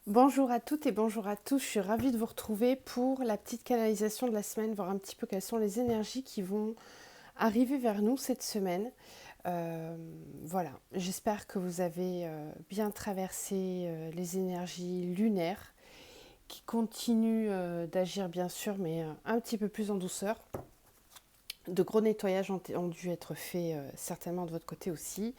Bonjour à toutes et bonjour à tous, je suis ravie de vous retrouver pour la petite canalisation de la semaine, voir un petit peu quelles sont les énergies qui vont arriver vers nous cette semaine. Voilà, j'espère que vous avez bien traversé les énergies lunaires qui continuent d'agir bien sûr, mais un petit peu plus en douceur. De gros nettoyages ont dû être faits certainement de votre côté aussi.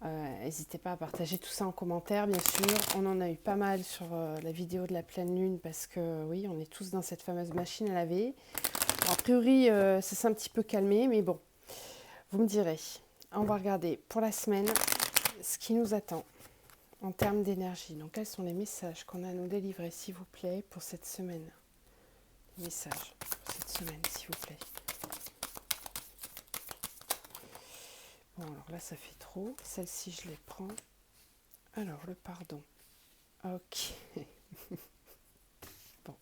N'hésitez pas à partager tout ça en commentaire, bien sûr. On en a eu pas mal sur la vidéo de la pleine lune parce que oui, on est tous dans cette fameuse machine à laver. Alors, a priori, ça s'est un petit peu calmé, mais bon, vous me direz. On va regarder pour la semaine ce qui nous attend en termes d'énergie. Donc, quels sont les messages qu'on a à nous délivrer, s'il vous plaît, pour cette semaine? Les messages pour cette semaine, s'il vous plaît. Bon, alors là, ça fait trop. Celle-ci, je les prends. Alors, le pardon. Ok. Bon.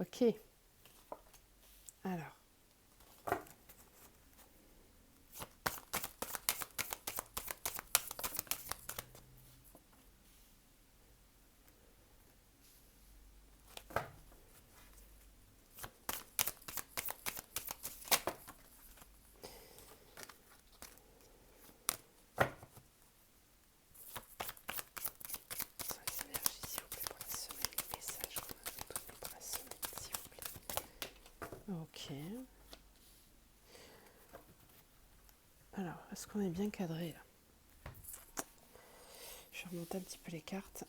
Ok. Alors. Les énergies, s'il vous plaît, pour la semaine. Les messages qu'on a donnés pour la semaine, s'il vous plaît. Ok. Alors, est-ce qu'on est bien cadré là? Je vais remonter un petit peu les cartes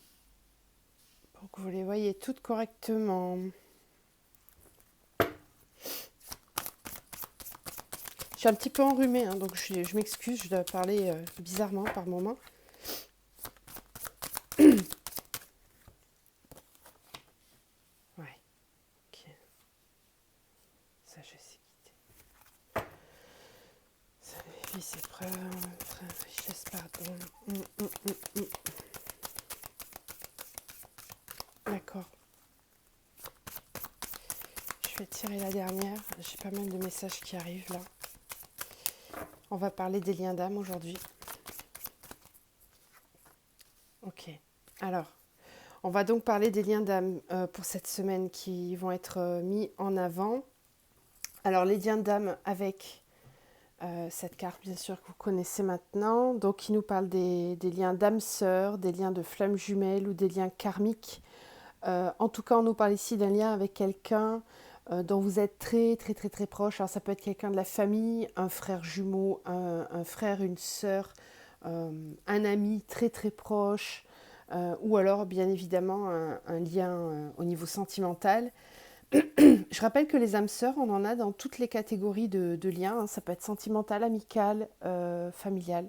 pour que vous les voyez toutes correctement. Je suis un petit peu enrhumée, hein, donc je m'excuse, je dois parler bizarrement par moment. Ouais, ok. Sagesse et quitter. Sacrifice, épreuve, richesse, pardon. D'accord. Je vais tirer la dernière. J'ai pas mal de messages qui arrivent là. On va parler des liens d'âme aujourd'hui. Ok. Alors, on va donc parler des liens d'âme pour cette semaine qui vont être mis en avant. Alors, les liens d'âme avec cette carte, bien sûr, que vous connaissez maintenant. Donc, qui nous parle des liens d'âme sœur, des liens de flammes jumelles ou des liens karmiques. En tout cas, on nous parle ici d'un lien avec quelqu'un dont vous êtes très, très, très, très proche. Alors, ça peut être quelqu'un de la famille, un frère jumeau, un frère, une sœur, un ami très, très proche, ou alors, bien évidemment, un lien au niveau sentimental. Je rappelle que les âmes sœurs, on en a dans toutes les catégories de liens, hein. Ça peut être sentimental, amical, familial.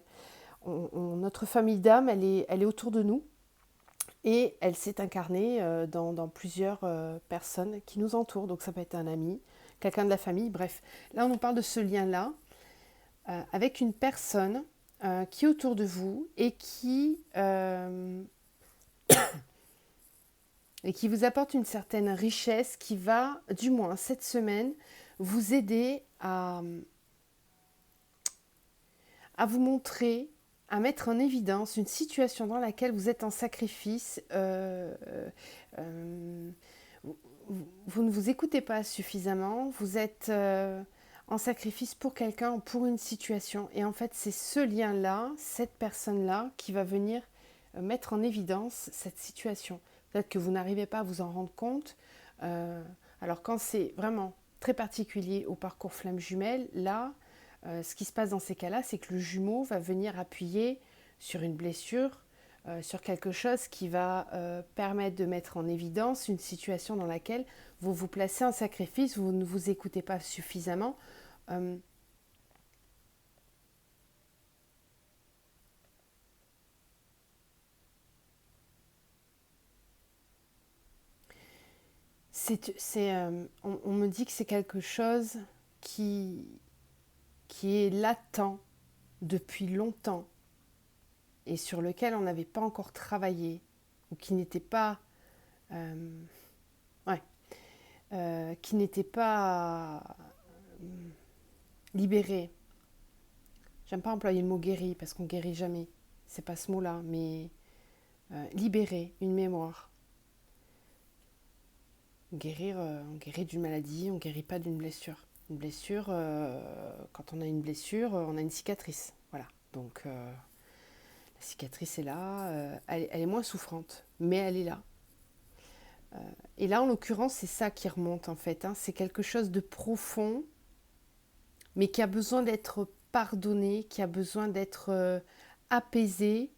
Notre famille d'âme, elle est autour de nous. Et elle s'est incarnée dans plusieurs personnes qui nous entourent. Donc ça peut être un ami, quelqu'un de la famille, bref. Là, on nous parle de ce lien-là avec une personne qui est autour de vous et qui vous apporte une certaine richesse qui va, du moins cette semaine, vous aider à vous montrer, à mettre en évidence une situation dans laquelle vous êtes en sacrifice. Vous ne vous écoutez pas suffisamment, vous êtes en sacrifice pour quelqu'un, pour une situation. Et en fait, c'est ce lien-là, cette personne-là, qui va venir mettre en évidence cette situation. Peut-être que vous n'arrivez pas à vous en rendre compte. Alors quand c'est vraiment très particulier au parcours flamme jumelle, là, ce qui se passe dans ces cas-là, c'est que le jumeau va venir appuyer sur une blessure, sur quelque chose qui va permettre de mettre en évidence une situation dans laquelle vous vous placez en sacrifice, vous ne vous écoutez pas suffisamment. Euh, on me dit que c'est quelque chose qui, qui est latent depuis longtemps et sur lequel on n'avait pas encore travaillé ou qui n'était pas, euh, ouais, qui n'était pas libéré. J'aime pas employer le mot guéri parce qu'on guérit jamais. C'est pas ce mot-là, mais libérer une mémoire. Guérir, on guérit d'une maladie, on ne guérit pas d'une blessure. Une blessure, quand on a une blessure, on a une cicatrice. Voilà. Donc la cicatrice est là, elle est moins souffrante, mais elle est là. Et là, en l'occurrence, c'est ça qui remonte en fait. Hein. C'est quelque chose de profond, mais qui a besoin d'être pardonné, qui a besoin d'être apaisé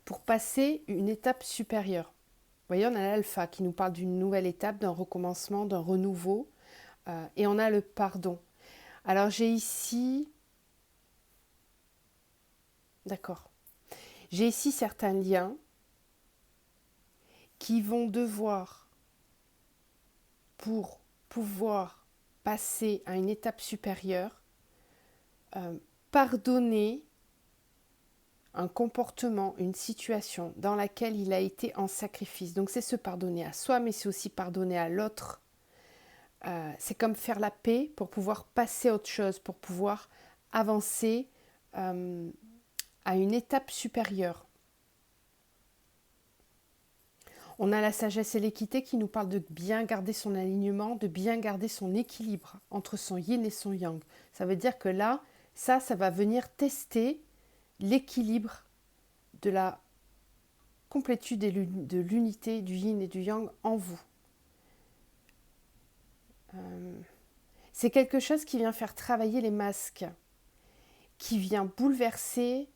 pour passer une étape supérieure. Vous voyez, on a l'alpha qui nous parle d'une nouvelle étape, d'un recommencement, d'un renouveau, et on a le pardon. Alors j'ai ici, d'accord, j'ai ici certains liens qui vont devoir, pour pouvoir passer à une étape supérieure, pardonner un comportement, une situation dans laquelle il a été en sacrifice. Donc c'est se pardonner à soi, mais c'est aussi pardonner à l'autre. C'est comme faire la paix pour pouvoir passer à autre chose, pour pouvoir avancer à une étape supérieure. On a la sagesse et l'équité qui nous parlent de bien garder son alignement, de bien garder son équilibre entre son yin et son yang. Ça veut dire que là, ça va venir tester l'équilibre de la complétude et de l'unité du yin et du yang en vous. C'est quelque chose qui vient faire travailler les masques, qui vient bouleverser,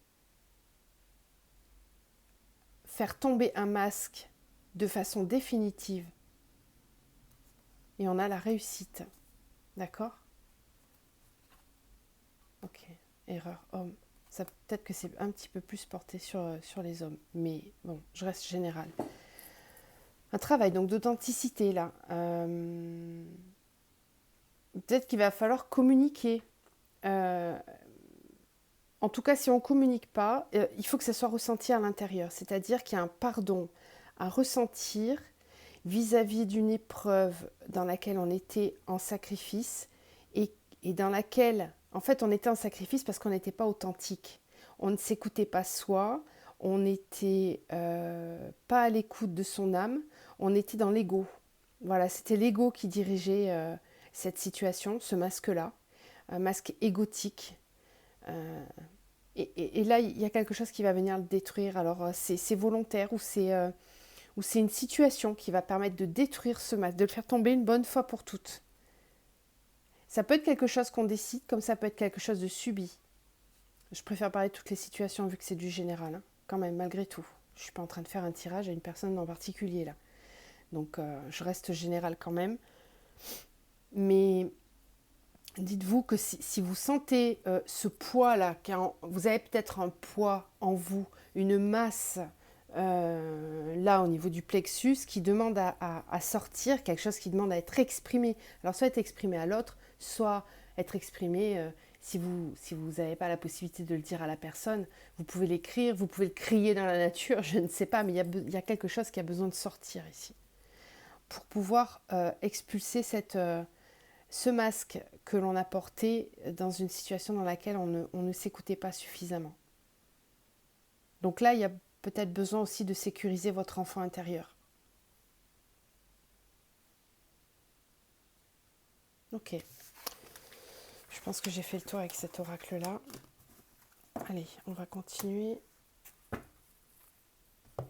faire tomber un masque de façon définitive. Et on a la réussite. D'accord ? Ok. Erreur, homme. Ça, peut-être que c'est un petit peu plus porté sur les hommes. Mais bon, je reste générale. Un travail donc d'authenticité là. Peut-être qu'il va falloir communiquer. En tout cas, si on ne communique pas, il faut que ça soit ressenti à l'intérieur. C'est-à-dire qu'il y a un pardon à ressentir vis-à-vis d'une épreuve dans laquelle on était en sacrifice et dans laquelle, en fait, on était en sacrifice parce qu'on n'était pas authentique. On ne s'écoutait pas soi, on n'était pas à l'écoute de son âme, on était dans l'ego. Voilà, c'était l'ego qui dirigeait cette situation, ce masque-là, un masque égotique. Et là, il y a quelque chose qui va venir le détruire. Alors, c'est volontaire ou c'est une situation qui va permettre de détruire ce masque, de le faire tomber une bonne fois pour toutes. Ça peut être quelque chose qu'on décide, comme ça peut être quelque chose de subi. Je préfère parler de toutes les situations vu que c'est du général, hein, quand même, malgré tout. Je ne suis pas en train de faire un tirage à une personne en particulier, là. Donc, je reste général quand même. Mais dites-vous que si vous sentez ce poids-là, car vous avez peut-être un poids en vous, une masse là au niveau du plexus qui demande à sortir, quelque chose qui demande à être exprimé. Alors soit être exprimé à l'autre, soit être exprimé, si vous n'avez pas la possibilité de le dire à la personne, vous pouvez l'écrire, vous pouvez le crier dans la nature, je ne sais pas, mais il y a quelque chose qui a besoin de sortir ici. Pour pouvoir expulser ce masque que l'on a porté dans une situation dans laquelle on ne s'écoutait pas suffisamment. Donc là, il y a peut-être besoin aussi de sécuriser votre enfant intérieur. Ok. Je pense que j'ai fait le tour avec cet oracle-là. Allez, on va continuer.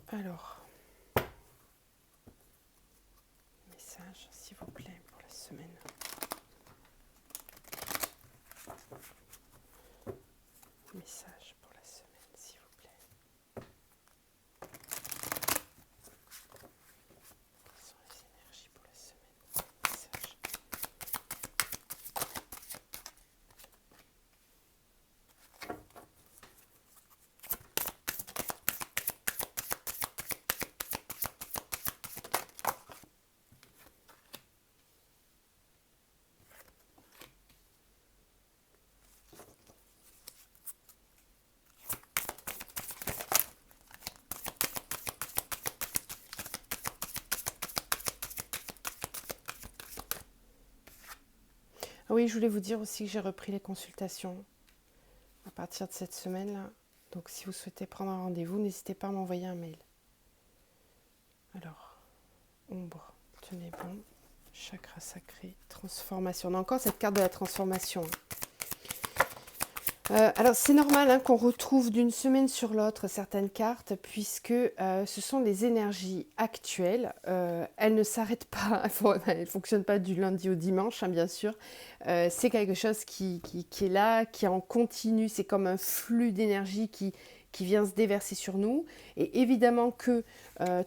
Alors, message, s'il vous plaît, pour la semaine. Message pour la semaine, s'il vous plaît. Quelles sont les énergies pour la semaine? Message. Ah oui, je voulais vous dire aussi que j'ai repris les consultations à partir de cette semaine-là. Donc si vous souhaitez prendre un rendez-vous, n'hésitez pas à m'envoyer un mail. ombre, tenez bon. Chakra sacré, transformation. On a encore cette carte de la transformation. Alors c'est normal qu'on retrouve d'une semaine sur l'autre certaines cartes puisque ce sont les énergies actuelles. Elles ne s'arrêtent pas, elles ne fonctionnent pas du lundi au dimanche bien sûr. C'est quelque chose qui est là, qui est en continu, c'est comme un flux d'énergie qui vient se déverser sur nous. Et évidemment que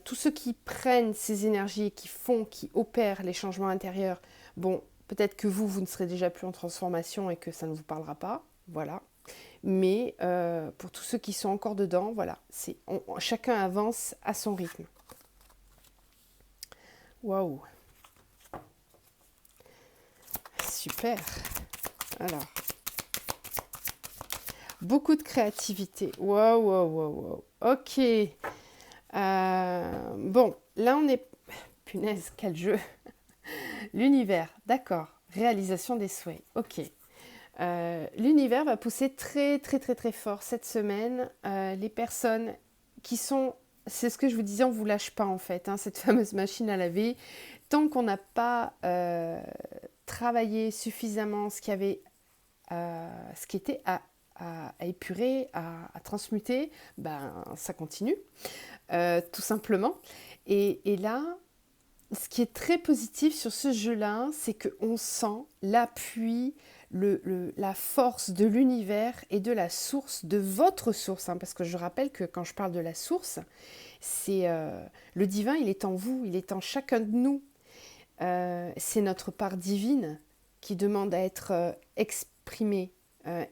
tous ceux qui prennent ces énergies et qui opèrent les changements intérieurs, bon, peut-être que vous ne serez déjà plus en transformation et que ça ne vous parlera pas, voilà. Mais pour tous ceux qui sont encore dedans, voilà, chacun avance à son rythme. Waouh! Super! Alors, beaucoup de créativité. Waouh, waouh, waouh, waouh. Ok. Bon, là on est... Punaise, quel jeu! L'univers, d'accord. Réalisation des souhaits. Ok. L'univers va pousser très très très très fort cette semaine les personnes qui sont, c'est ce que je vous disais, on ne vous lâche pas en fait, cette fameuse machine à laver, tant qu'on n'a pas travaillé suffisamment ce qui était à épurer, à transmuter, ça continue tout simplement. Et là, ce qui est très positif sur ce jeu-là, c'est qu'on sent l'appui, la force de l'univers et de la source, de votre source. Parce que je rappelle que quand je parle de la source, c'est le divin, il est en vous, il est en chacun de nous. C'est notre part divine qui demande à être exprimée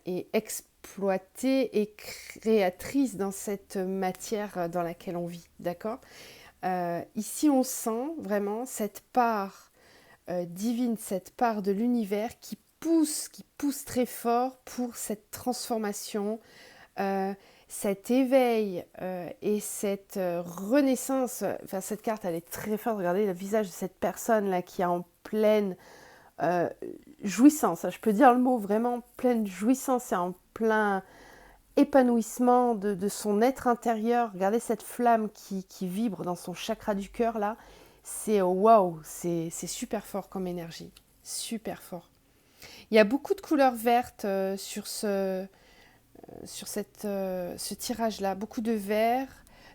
et exploitée et créatrice dans cette matière dans laquelle on vit. D'accord ? Ici, on sent vraiment cette part divine, cette part de l'univers qui pousse très fort pour cette transformation, cet éveil et cette renaissance. Enfin, cette carte, elle est très forte. Regardez le visage de cette personne-là qui est en pleine jouissance. Je peux dire le mot vraiment pleine jouissance et en plein épanouissement de son être intérieur. Regardez cette flamme qui vibre dans son chakra du cœur là. C'est waouh, c'est super fort comme énergie. Super fort. Il y a beaucoup de couleurs vertes sur ce tirage-là. Beaucoup de vert,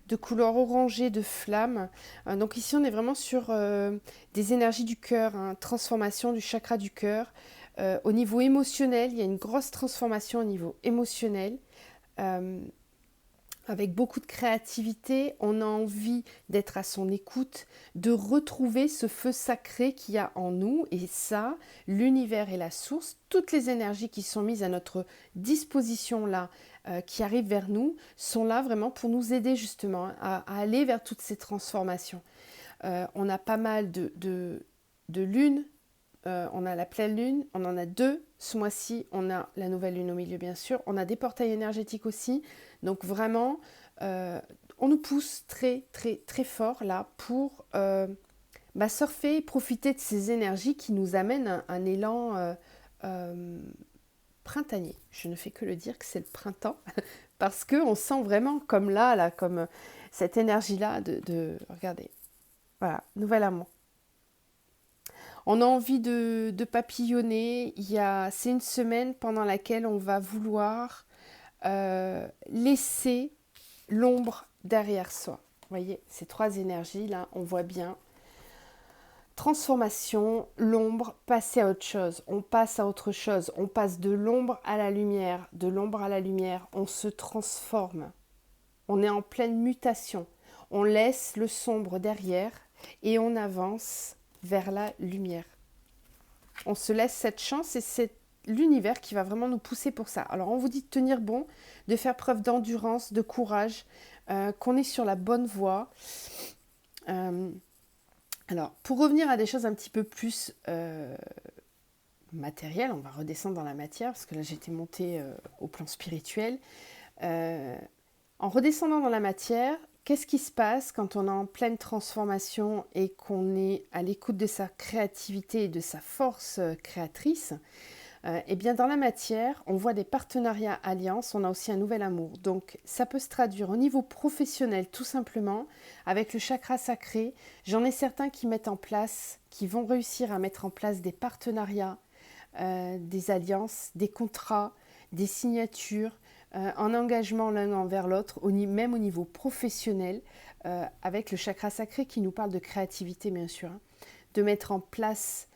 de couleurs orangées, de flammes. Donc ici, on est vraiment sur des énergies du cœur, transformation du chakra du cœur. Au niveau émotionnel, il y a une grosse transformation au niveau émotionnel. Avec beaucoup de créativité, on a envie d'être à son écoute, de retrouver ce feu sacré qu'il y a en nous. Et ça, l'univers est la source. Toutes les énergies qui sont mises à notre disposition là, qui arrivent vers nous, sont là vraiment pour nous aider justement à aller vers toutes ces transformations. On a pas mal de lunes. On a la pleine lune, on en a 2 ce mois-ci, on a la nouvelle lune au milieu bien sûr, on a des portails énergétiques aussi, donc vraiment on nous pousse très très très fort là pour surfer et profiter de ces énergies qui nous amènent un élan printanier. Je ne fais que le dire que c'est le printemps parce qu'on sent vraiment comme là comme cette énergie là de regardez, voilà, nouvel amour. On a envie de papillonner. C'est une semaine pendant laquelle on va vouloir laisser l'ombre derrière soi. Vous voyez, ces 3 énergies, là, on voit bien. Transformation, l'ombre, passer à autre chose. On passe à autre chose. On passe de l'ombre à la lumière. De l'ombre à la lumière, on se transforme. On est en pleine mutation. On laisse le sombre derrière et on avance vers la lumière. On se laisse cette chance et c'est l'univers qui va vraiment nous pousser pour ça. Alors on vous dit de tenir bon, de faire preuve d'endurance, de courage, qu'on est sur la bonne voie. Alors pour revenir à des choses un petit peu plus matérielles, on va redescendre dans la matière parce que là j'étais montée au plan spirituel. En redescendant dans la matière, qu'est-ce qui se passe quand on est en pleine transformation et qu'on est à l'écoute de sa créativité et de sa force créatrice ? Eh bien, dans la matière, on voit des partenariats, alliances, on a aussi un nouvel amour. Donc, ça peut se traduire au niveau professionnel, tout simplement, avec le chakra sacré. J'en ai certains qui mettent en place, qui vont réussir à mettre en place des partenariats, des alliances, des contrats, des signatures, en engagement l'un envers l'autre, même au niveau professionnel, avec le chakra sacré qui nous parle de créativité, bien sûr, hein, de mettre en place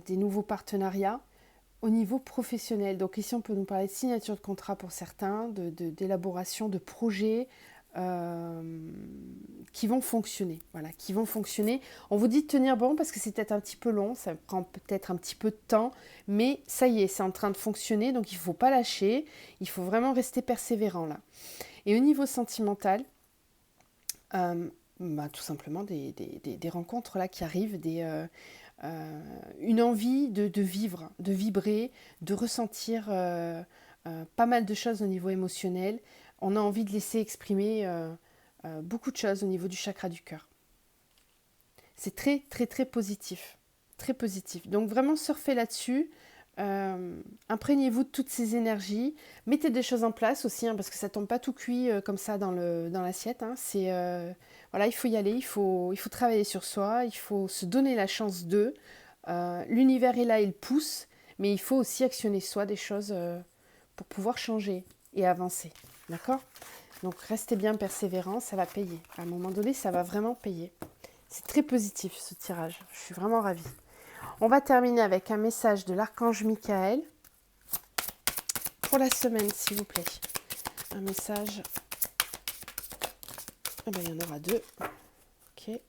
des nouveaux partenariats au niveau professionnel. Donc ici, on peut nous parler de signature de contrat pour certains, d'élaboration de projets qui vont fonctionner. Voilà, qui vont fonctionner. On vous dit de tenir bon parce que c'est peut-être un petit peu long, ça prend peut-être un petit peu de temps, mais ça y est, c'est en train de fonctionner, donc il ne faut pas lâcher, il faut vraiment rester persévérant là. Et au niveau sentimental, tout simplement des rencontres là qui arrivent, une envie de vivre, de vibrer, de ressentir pas mal de choses au niveau émotionnel. On a envie de laisser exprimer beaucoup de choses au niveau du chakra du cœur. C'est très, très, très positif. Très positif. Donc vraiment surfez là-dessus. Imprégnez-vous de toutes ces énergies. Mettez des choses en place aussi, hein, parce que ça ne tombe pas tout cuit comme ça dans l'assiette. Hein. Voilà, il faut y aller, il faut travailler sur soi, il faut se donner la chance d'eux. L'univers est là, il pousse, mais il faut aussi actionner soi des choses pour pouvoir changer et avancer. D'accord ? Donc restez bien persévérants, ça va payer. À un moment donné, ça va vraiment payer. C'est très positif ce tirage, je suis vraiment ravie. On va terminer avec un message de l'archange Michael pour la semaine, s'il vous plaît. Un message. Il y en aura 2. Ok.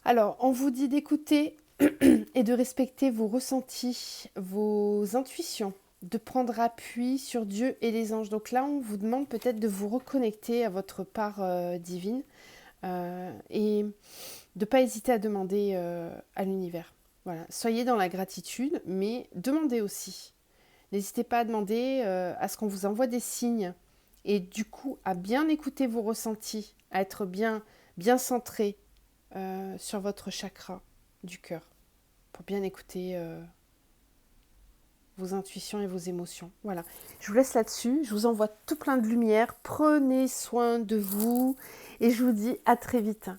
Alors, on vous dit d'écouter et de respecter vos ressentis, vos intuitions, de prendre appui sur Dieu et les anges. Donc là, on vous demande peut-être de vous reconnecter à votre part divine et de ne pas hésiter à demander à l'univers. Voilà. Soyez dans la gratitude, mais demandez aussi. N'hésitez pas à demander à ce qu'on vous envoie des signes et du coup à bien écouter vos ressentis, à être bien centré sur votre chakra du cœur pour bien écouter vos intuitions et vos émotions. Voilà, je vous laisse là-dessus, je vous envoie tout plein de lumière, prenez soin de vous et je vous dis à très vite.